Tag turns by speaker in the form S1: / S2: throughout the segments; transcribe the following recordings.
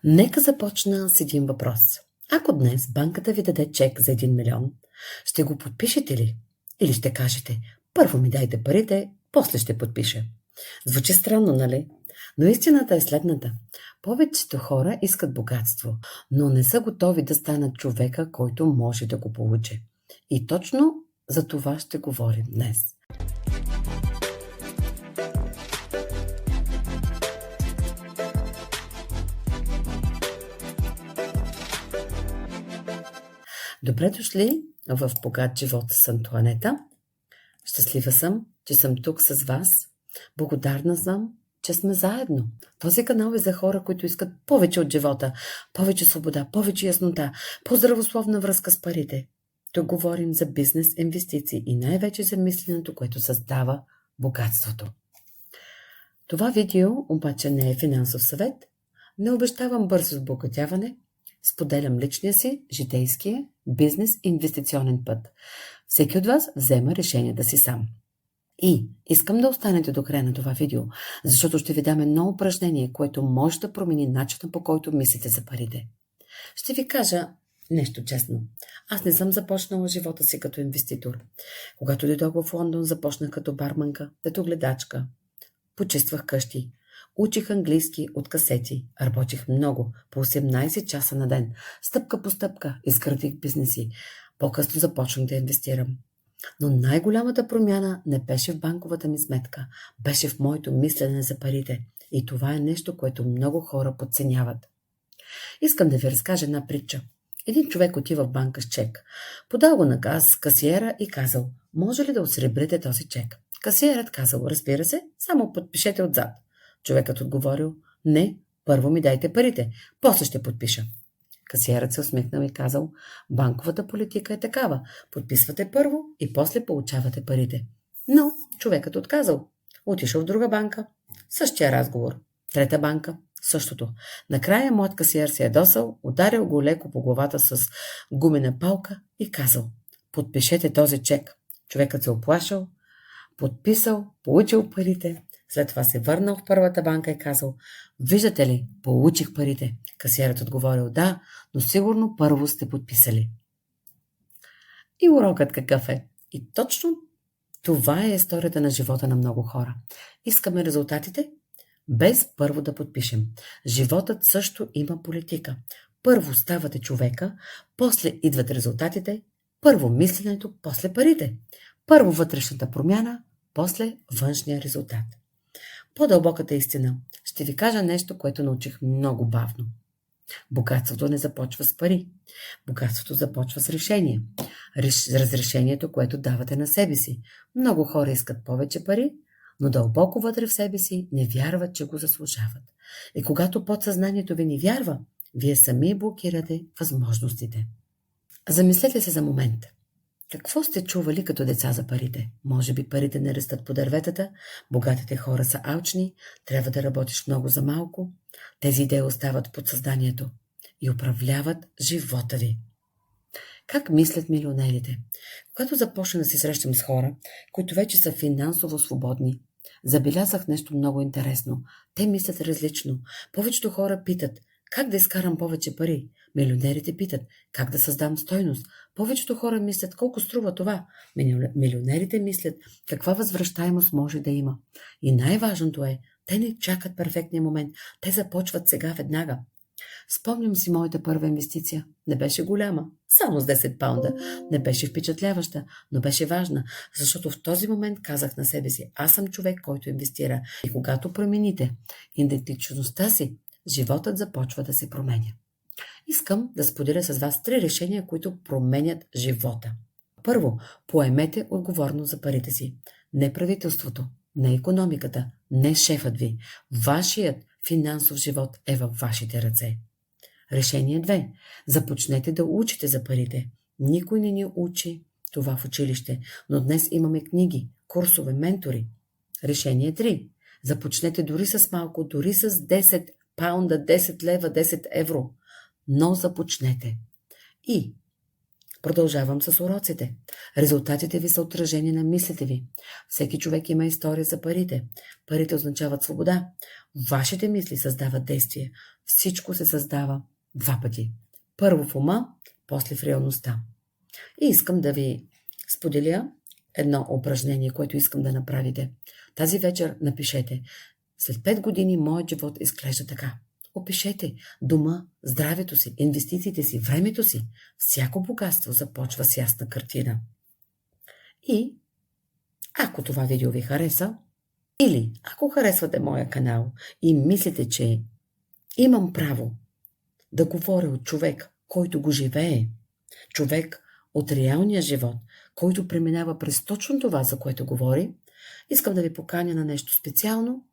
S1: Нека започна с един въпрос. Ако днес банката ви даде чек за 1 милион, ще го подпишете ли? Или ще кажете, първо ми дайте парите, после ще подпиша. Звучи странно, нали? Но истината е следната. Повечето хора искат богатство, но не са готови да станат човека, който може да го получи. И точно за това ще говорим днес. Добре дошли в Богат живот с Антоанета. Щастлива съм, че съм тук с вас. Благодарна съм, че сме заедно. Този канал е за хора, които искат повече от живота, повече свобода, повече яснота, по-здравословна връзка с парите. Тук говорим за бизнес, инвестиции и най-вече за мисленето, което създава богатството. Това видео обаче не е финансов съвет. Не обещавам бързо сбогатяване. Споделям личния си, житейския, бизнес и инвестиционен път. Всеки от вас взема решенията си сам. И искам да останете до края на това видео, защото ще ви дам едно упражнение, което може да промени начина, по който мислите за парите. Ще ви кажа нещо честно. Аз не съм започнала живота си като инвеститор. Когато дойдох в Лондон, започнах като барманка, като гледачка. Почиствах къщи. Учих английски от касети. Работих много, по 18 часа на ден. Стъпка по стъпка изградих бизнеси. По-късно започнах да инвестирам. Но най-голямата промяна не беше в банковата ми сметка. Беше в моето мислене за парите. И това е нещо, което много хора подценяват. Искам да ви разкажа една притча. Един човек отива в банка с чек. Подал го на касиера и казал, може ли да осребрите този чек? Касиерът казал, разбира се, само подпишете отзад. Човекът отговорил, не, първо ми дайте парите, после ще подпиша. Касиерът се усмихнал и казал, банковата политика е такава, подписвате първо и после получавате парите. Но човекът отказал, отишъл в друга банка, същия разговор, трета банка, същото. Накрая моят касиер се ядосал, ударил го леко по главата с гумена палка и казал, подпишете този чек. Човекът се оплашал, подписал, получил парите. След това се върнал в първата банка и казал, виждате ли, получих парите. Касиерът отговорил, да, но сигурно първо сте подписали. И урокът какъв е? И точно това е историята на живота на много хора. Искаме резултатите, без първо да подпишем. Животът също има политика. Първо ставате човека, после идват резултатите, първо мисленето, после парите. Първо вътрешната промяна, после външния резултат. По-дълбоката истина. Ще ви кажа нещо, което научих много бавно. Богатството не започва с пари. Богатството започва с решение. Разрешението, което давате на себе си. Много хора искат повече пари, но дълбоко вътре в себе си не вярват, че го заслужават. И когато подсъзнанието ви не вярва, вие сами блокирате възможностите. Замислете се за момент. Какво сте чували като деца за парите? Може би парите не растат по дърветата, богатите хора са алчни, трябва да работиш много за малко. Тези идеи остават в подсъзнанието и управляват живота ви. Как мислят милионерите? Когато започна да се срещам с хора, които вече са финансово свободни, забелязах нещо много интересно. Те мислят различно. Повечето хора питат, как да изкарам повече пари? Милионерите питат, как да създам стойност? Повечето хора мислят, колко струва това? Милионерите мислят, каква възвръщаемост може да има. И най-важното е, те не чакат перфектния момент, те започват сега веднага. Спомням си моята първа инвестиция. Не беше голяма, само с 10 паунда. Не беше впечатляваща, но беше важна, защото в този момент казах на себе си, аз съм човек, който инвестира. И когато промените идентичността си, животът започва да се променя. Искам да споделя с вас 3 решения, които променят живота. Първо, поемете отговорност за парите си. Не правителството, не икономиката, не шефът ви. Вашият финансов живот е във вашите ръце. Решение 2. Започнете да учите за парите. Никой не ни учи това в училище, но днес имаме книги, курсове, ментори. Решение 3. Започнете дори с малко, дори с 10 паунда, 10 лева, 10 евро. Но започнете. И Продължавам с уроците. Резултатите ви са отражение на мислите ви. Всеки човек има история за парите. Парите означават свобода. Вашите мисли създават действие. Всичко се създава два пъти. Първо в ума, после в реалността. И искам да ви споделя едно упражнение, което искам да направите. Тази вечер напишете: след 5 години моят живот изглежда така. Опишете дома, здравето си, инвестициите си, времето си. Всяко богатство започва с ясна картина. И ако това видео ви хареса, или ако харесвате моя канал и мислите, че имам право да говоря от човек, който го живее, човек от реалния живот, който преминава през точно това, за което говори, искам да ви поканя на нещо специално.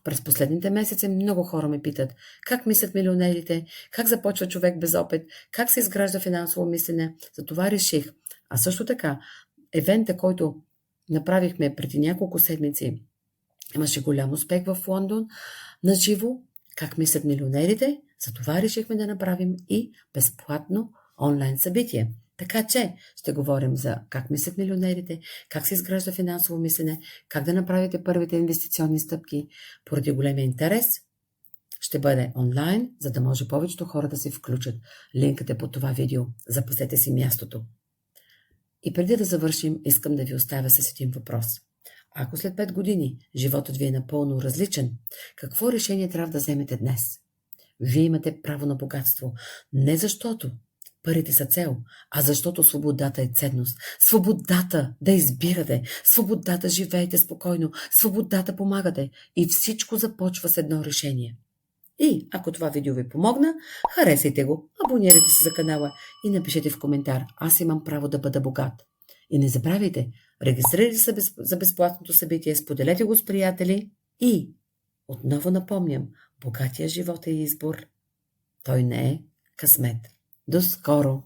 S1: През последните месеци много хора ме питат как мислят милионерите, как започва човек без опит, как се изгражда финансово мислене. Затова реших. А също така, евента, който направихме преди няколко седмици, имаше голям успех в Лондон, на живо, как мислят милионерите. Затова решихме да направим и безплатно онлайн събитие. Така че ще говорим за как мислят милионерите, как се изгражда финансово мислене, как да направите първите инвестиционни стъпки. Поради големия интерес ще бъде онлайн, за да може повечето хора да се включат. Линкът е под това видео. Запазете си мястото. И преди да завършим, искам да ви оставя с един въпрос. Ако след 5 години животът ви е напълно различен, какво решение трябва да вземете днес? Вие имате право на богатство. Не защото парите са цел, а защото свободата е ценност. Свободата да избирате, свободата живеете спокойно, свободата помагате и всичко започва с едно решение. И ако това видео ви помогна, харесайте го, абонирайте се за канала и напишете в коментар: аз имам право да бъда богат. И не забравяйте, регистрирайте се за безплатното събитие, споделете го с приятели и отново напомням, богатия живот е избор. Той не е късмет. До скоро!